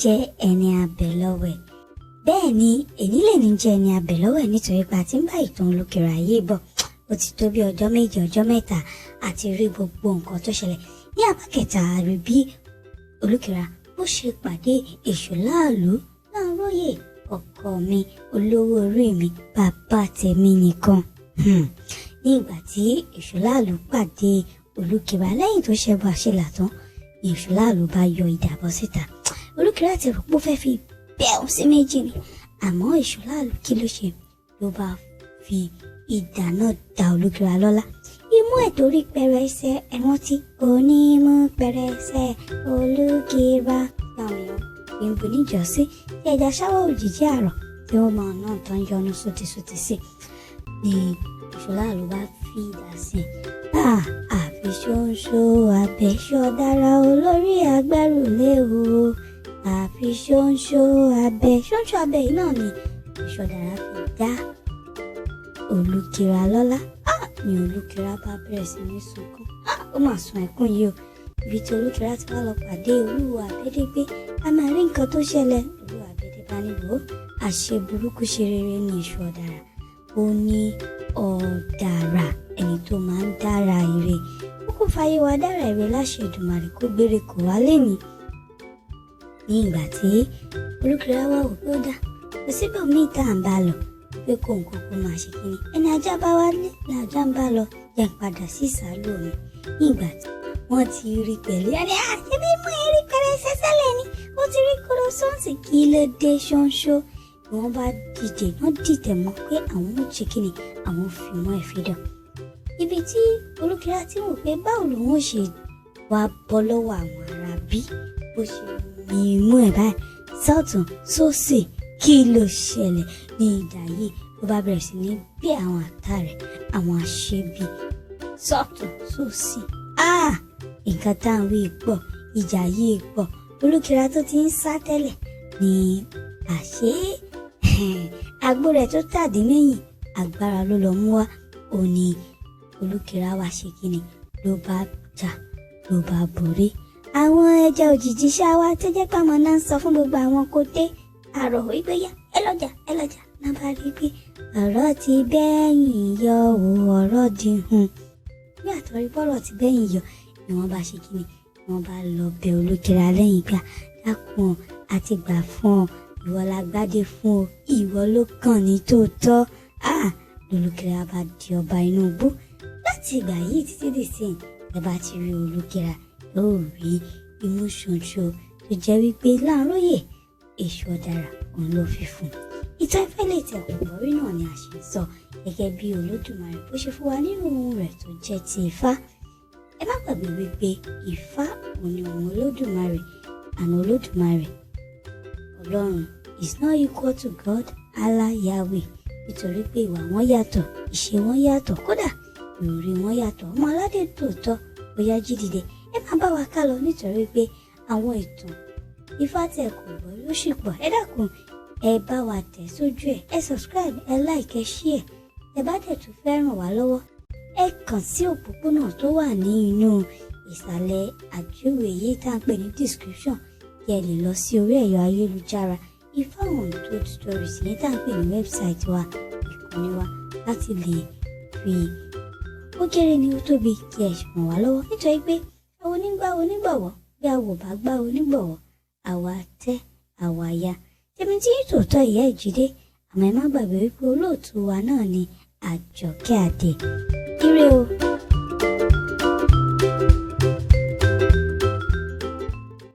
jẹ́ ẹni abẹ̀lọ́wẹ̀. Bẹ́ẹ̀ ni èní lè ní jẹ́ ẹni abẹ̀lọ́wẹ̀ nítorí pé a ti ń bá ìtàn Olúkìrà yìí bọ̀. Ó ti tó bí ọjọ́ méje ọjọ́ mẹ́ta àti rí gbogbo nǹkan tó ṣẹlẹ̀. Ní apá kẹta rí bí Olúkìrà bó ṣe pàdé Èṣùláàlú Láńróyè, ọkọ mi, olówó orí mi, bàbá tèmi nìkan. Ní ìgbà tí Èṣùláàlú pàdé Olúkìrà lẹ́yìn tó ṣẹbọ àṣelà tán, ni Èṣùláàlú bá yọ idà bọ́ síta. Olúkìrà ti rò pé ó fẹ́ fi bẹ́ òun sí méjì ni, àmọ́ Èṣùláàlú kí ló ṣe? Ló bá fi idà náà dá Olúkìrà lọ́lá. Imú ẹ̀ torí pẹrẹsẹ ẹ̀wọ̀n tí onímú pẹrẹsẹ Olúkìrà àwọn èèyàn ìbò níjọ́sí tí ẹja ṣáwọ́ òjijì àrọ̀ tí wọ́n máa náà tán yọnu sótìsótì sí ni Èṣùláàlú bá fi idà sí àfi ṣóńṣó abẹ́ṣọ́ dára olórí agbẹ́rùlé o, àfi ṣóńṣó abẹ́ yìí náà ni Èṣùdára fi dá Olúkìrà lọ́lá. Ni Olúkìrà bá bẹ̀rẹ̀ sí ní sunkún. Ó mà sun ẹkún yìí o. Ibi tí Olúkìrà ti wá lọ pàdé Olúwo Àbẹ́dẹ́gbé, a máa rí nǹkan tó ṣẹlẹ̀. Olúwo Àbẹ́dẹ́gbé bá nílò àṣẹ burúkú ṣe rere ní Èṣùdára. Ó ní ọ̀dàrà ẹni tó máa ń dára ire. Ó kò fàyè wá dára ire láṣẹ Èdùmàrè kó gbére kò wá lẹ́ni. Ní ìgbà tí Olúkìrà wá wò pé ó dá kò síbò míì tá à ń bá lọ pé kó nǹkan kó máa ṣe kíni, ẹni ajá bá wá lé làjá ń bá lọ, jẹ́ ń padà sí ìsàlù mi. Ní ìgbà tí wọ́n ti rí pẹ̀lú ẹni àṣẹbí mú erí pẹrẹsẹ sẹ́lẹ̀ ni ó ti rí kóró sọ́ọ̀sì kí ló dé ṣóńṣó. Wọ́n bá dìde wọ́n dìtẹ̀ mọ́ pé àwọn ò ṣe kíni, àwọn fi mọ́ ẹ̀ fi dàn. Ibi tí Olúkìrà ti wò pé báwo lòun ò ṣe wá bọ́ lọ́wọ́ àwọn ará bí bó ṣe mímú ẹ̀ báyìí sọ́tún sósì. Kí ló ṣẹlẹ̀? Ní ìdá yìí ló bá bẹ̀rẹ̀ sí ní bí àwọn àtà rẹ̀, àwọn aṣebi sọ́tún sósì. Nǹkan tá à ń wí pọ̀, ìjà yìí pọ̀. Olúkìrà tó ti ń sá tẹ́lẹ̀ ní àṣé agbó rẹ̀ tó tàdí mẹ́yìn agbára ló lọ mú wá. Ó ní Olúkìrà wá ṣe kíni, ló bá jà, ló bá borí. Àwọn ẹja òjìji ṣáwá tó jẹ́ pàmò náà ń sọ fún gbogbo àwọn kòtẹ́ àrò wípé yá ẹ lọ́jà náà bá rí pé ọ̀rọ̀ ti bẹ́yìn yọ ọ̀rọ̀ di ní àtọ́rí bọ́rọ̀ ti bẹ́yìn yọ ni wọ́n bá ṣe kíni, wọ́n bá lọ bẹ Olúkìrà lẹ́yìn gbà dákun àti gbà fún ọ, ìwọ la gbádé fún ọ, ìwọ ló kàn ní tòótọ́. Olúkìrà bá di ọba inú igbó. Láti ìgbà yìí títí dì sí ẹ bá ti rí Olúkìrà yóò rí imú ṣoṣo tó jẹ́ wípé Láńróyè Èṣùdára òun ló fi fún. Ìtàn Ifá ilé tí ẹ̀kọ́ ìbọ̀rí náà ni a ṣe ń sọ gẹ́gẹ́ bí Olódùmarè bó ṣe fún wa nínú ohun rẹ̀ tó jẹ́ ti Ifá. Ẹ má gbàgbé wípé Ifá òun ni ohun Olódùmarè, àná Olódùmarè Ọlọ́run is not equal to God, Allah, Yahweh, nítorí pé ìwà wọn yàtọ̀, ìṣe wọn yàtọ̀, kódà ìròrí wọn yàtọ̀. Ọmọ aládé tòótọ́ bóyá jí dìde ẹ má bá wa ká lọ nítorí pé àwọn ìtàn Ifá tí ẹ kò gbọ́ ló sì pọ̀. Ẹ dákun ẹ bá wa tẹ̀ sójú ẹ subscribe, ẹ like, ẹ share. Ẹ bá dẹ̀ tún fẹ́ ràn wá lọ́wọ́ ẹ kàn sí òpópónà tó wà ní inú ìsàlẹ̀ àjúwe yìí tá à ń pè ní description kí ẹ lè lọ sí orí ẹ̀rọ ayélujára Ifá Untold Stories yìí tá à ń pè ní website wa, ìkànnì wa, láti lè fi ó kéré ní ó tóbi kí ẹ ràn wá lọ́wọ́ nítorí pé àwọn onígbàwọ́ bí a wò bá gbá onígbàwọ́ àwa tẹ́ àwa ya. Tèmi tí tòótọ́ Ìyá Ìjídé, àmọ́ ẹ má gbàgbé wípé olóòtú wa náà ni Àjọkẹ́ Adé. Ire o.